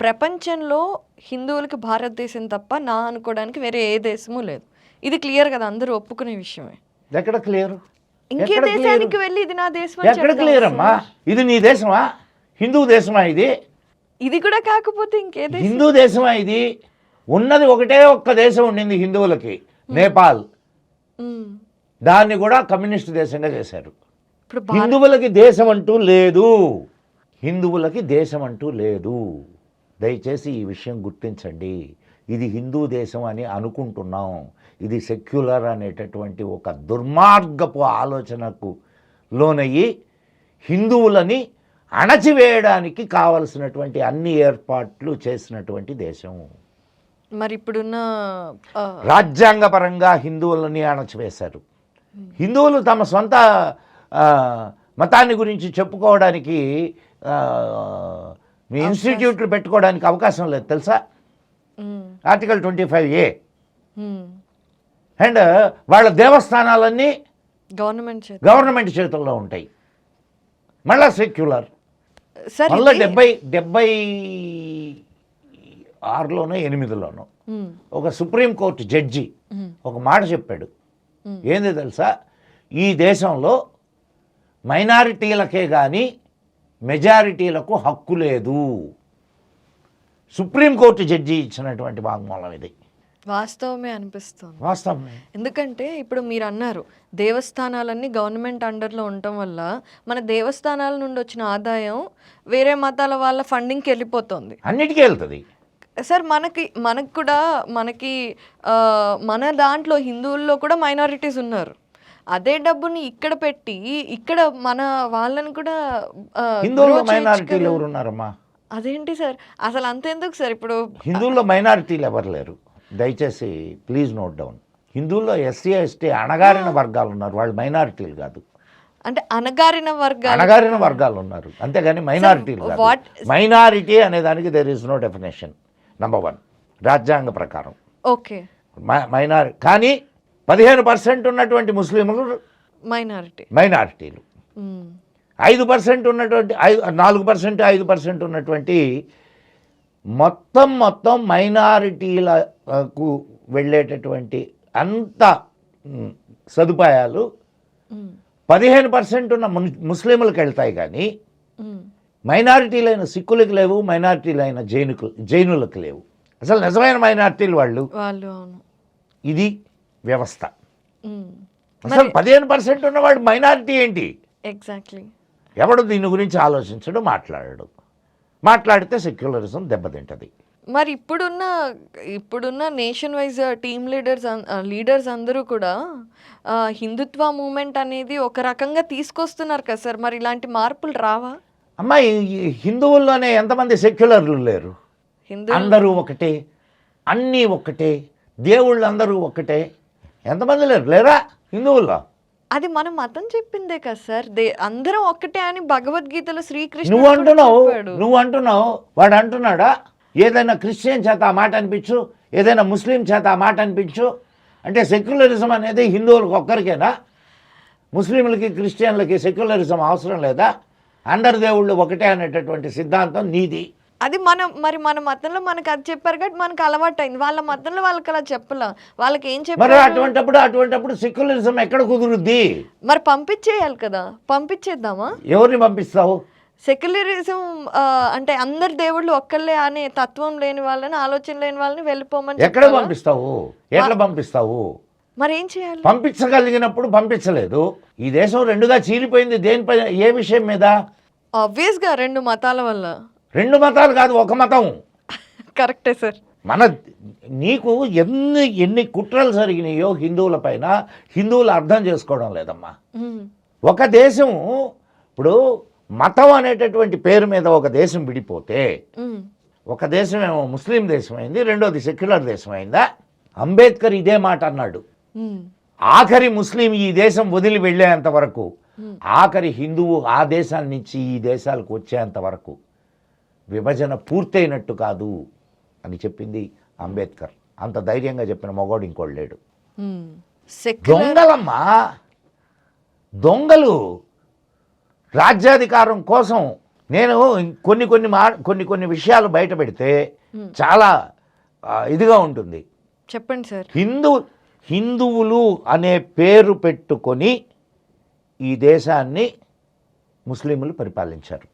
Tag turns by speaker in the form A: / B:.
A: ప్రపంచంలో హిందువులకి భారతదేశం తప్ప నా అనుకోవడానికి వేరే ఏ దేశము లేదు. ఇది క్లియర్ కదా, అందరూ ఒప్పుకునే విషయమే.
B: ఎక్కడ క్లియర్?
A: ఇంకే దేశానికి వెళ్ళి ఇది నా దేశం
B: ఎక్కడ క్లియర్ అమ్మా? ఇది నీ దేశమా? హిందూ దేశమా ఇది?
A: ఇది కూడా కాకపోతే ఇంకే దేశం?
B: హిందూ దేశమా ఇది? ఉన్నది ఒకటే ఒక్క దేశం ఉండింది హిందువులకి, నేపాల్. దాన్ని కూడా కమ్యూనిస్ట్ దేశంగా చేశారు. హిందువులకి దేశం అంటూ లేదు, హిందువులకి దేశం అంటూ లేదు. దయచేసి ఈ విషయం గుర్తించండి. ఇది హిందూ దేశం అని అనుకుంటున్నాం. ఇది సెక్యులర్ అనేటటువంటి ఒక దుర్మార్గపు ఆలోచనకు లోనయ్యి హిందువులని అణచివేయడానికి కావలసినటువంటి అన్ని ఏర్పాట్లు చేసినటువంటి దేశం.
A: మరి ఇప్పుడున్న
B: రాజ్యాంగపరంగా హిందువులని అణచివేశారు. హిందువులు తమ సొంత మతాన్ని గురించి చెప్పుకోవడానికి మీ ఇన్స్టిట్యూట్లు పెట్టుకోవడానికి అవకాశం లేదు తెలుసా? Article 25A. అండ్ వాళ్ళ దేవస్థానాలన్నీ గవర్నమెంట్ చేతుల్లో ఉంటాయి. మళ్ళా సెక్యులర్. మళ్ళీ 76లోనో 8లోనో ఒక సుప్రీంకోర్టు జడ్జి ఒక మాట చెప్పాడు. ఏంది తెలుసా? ఈ దేశంలో మైనారిటీలకే కానీ మెజారిటీలకు హక్కు లేదు. సుప్రీంకోర్టు జడ్జి ఇచ్చినటువంటి వాగ్మూలం ఇది.
A: వాస్తవమే అనిపిస్తుంది.
B: వాస్తవమే.
A: ఎందుకంటే ఇప్పుడు మీరు అన్నారు దేవస్థానాలన్నీ గవర్నమెంట్ అండర్లో ఉండటం వల్ల మన దేవస్థానాల నుండి వచ్చిన ఆదాయం వేరే మతాల వాళ్ళ ఫండింగ్కి వెళ్ళిపోతుంది,
B: అన్నిటికీ వెళ్తుంది.
A: సార్ మనకు కూడా మన దాంట్లో హిందువుల్లో కూడా మైనారిటీస్ ఉన్నారు. అదే డబ్బుని ఇక్కడ పెట్టి ఇక్కడ మన వాళ్ళని కూడా
B: హిందువుల్లో మైనారిటీలు ఎవరు ఉన్నారమ్మా?
A: అదేంటి సార్ అసలు అంతెందుకు సార్? ఇప్పుడు
B: హిందువుల్లో మైనారిటీలు ఎవరు లేరు. దయచేసి ప్లీజ్ నోట్ డౌన్. హిందువుల్లో ఎస్సీ ఎస్టీ అణగారిన వర్గాలు ఉన్నారు, వాళ్ళు మైనారిటీలు కాదు.
A: అంటే అణగారిన
B: వర్గాలు ఉన్నారు, అంతేగాని మైనారిటీలు కాదు. మైనారిటీ అనే దానికి there is no definition. Number 1 రాజ్యాంగ ప్రకారం.
A: Okay,
B: minority. కానీ 15% ఉన్నటువంటి ముస్లింలు మైనారిటీలు, 5% ఉన్నటువంటి 4%, 5% ఉన్నటువంటి మొత్తం మైనారిటీలకు వెళ్ళేటటువంటి అంత సదుపాయాలు 15% ఉన్న ముస్లింలకు వెళ్తాయి. కానీ మైనారిటీలైన సిక్కులకు లేవు, మైనారిటీలైన జైనులకు లేవు. అసలు నిజమైన మైనారిటీలు వాళ్ళు. ఇది వ్యవస్థ. అసలు 15% ఉన్నవాడు మైనారిటీ ఏంటి?
A: ఎగ్జాక్ట్లీ.
B: ఎవడు దీని గురించి ఆలోచించడు, మాట్లాడితే సెక్యులరిజం దెబ్బతింటది.
A: మరి ఇప్పుడున్న నేషన్ వైజ్ టీమ్ లీడర్స్ అందరూ కూడా హిందుత్వ మూమెంట్ అనేది ఒక రకంగా తీసుకొస్తున్నారు కదా సార్. మరి ఇలాంటి మార్పులు రావా?
B: అమ్మా, హిందువుల్లోనే ఎంతమంది సెక్యులర్లు లేరు? అందరూ ఒకటే, అన్నీ ఒకటే, దేవుళ్ళు అందరూ ఒకటే. ఎంతమంది లేరా హిందువుల్లో?
A: అది మన మతం చెప్పిందే కదా సార్, అందరం ఒక్కటే అని భగవద్గీతలో శ్రీకృష్ణ.
B: నువ్వు అంటున్నావు, వాడు అంటున్నాడా? ఏదైనా క్రిస్టియన్ చేత ఆ మాట అనిపించు, ఏదైనా ముస్లిం చేత ఆ మాట అనిపించు. అంటే సెక్యులరిజం అనేది హిందువులకు ఒక్కరికేనా? ముస్లింలకి క్రిస్టియన్లకి సెక్యులరిజం అవసరం లేదా? అందరి దేవుళ్ళు ఒకటే అనేటటువంటి సిద్ధాంతం నీది.
A: అది మన మతంలో మనకు అది చెప్పారు కాబట్టి మనకు అలవాటు అయింది. వాళ్ళ మతంలో వాళ్ళకి అలా చెప్పలా. వాళ్ళకి ఏం చెప్పారు?
B: అటువంటప్పుడు సెక్యులరిజం ఎక్కడ కుదురుద్ది?
A: మరి పంపించేయాలి కదా. పంపించేద్దామా?
B: ఎవరిని పంపిస్తావు?
A: సెక్యులరిజం అంటే అందరి దేవుళ్ళు ఒక్కళ్ళే అనే తత్వం లేని వాళ్ళని, ఆలోచన లేని వాళ్ళని వెళ్ళిపోమని
B: ఎక్కడ పంపిస్తావు? ఎట్లా పంపిస్తావు?
A: మరి ఏం చేయాలి?
B: పంపించగలిగినప్పుడు పంపించలేదు. ఈ దేశం రెండుగా చీలిపోయింది. దేనిపై? ఏ విషయం మీద?
A: ఆబ్వియస్ గా 2 మతాల వల్ల.
B: 2 మతాలు కాదు, ఒక మతం.
A: కరెక్టే సార్.
B: నీకు ఎన్ని కుట్రలు జరిగినాయో హిందువుల పైన హిందువులు అర్థం చేసుకోవడం లేదమ్మా. ఒక దేశం, ఇప్పుడు మతం అనేటటువంటి పేరు మీద ఒక దేశం విడిపోతే, ఒక దేశం ఏమో ముస్లిం దేశం అయింది, రెండోది సెక్యులర్ దేశం అయిందా? అంబేద్కర్ ఇదే మాట అన్నాడు. ఆఖరి ముస్లిం ఈ దేశం వదిలి వెళ్ళేంత వరకు, ఆఖరి హిందువు ఆ దేశాల నుంచి ఈ దేశాలకు వచ్చేంత వరకు విభజన పూర్తయినట్టు కాదు అని చెప్పింది అంబేద్కర్. అంత ధైర్యంగా చెప్పిన మగోడు ఇంకోడు లేడు. దొంగలమ్మా, దొంగలు రాజ్యాధికారం కోసం నేను కొన్ని విషయాలు బయట పెడితే చాలా ఇదిగా ఉంటుంది.
A: చెప్పండి సార్.
B: హిందువులు అనే పేరు పెట్టుకొని ఈ దేశాన్ని ముస్లింలు పరిపాలించారు.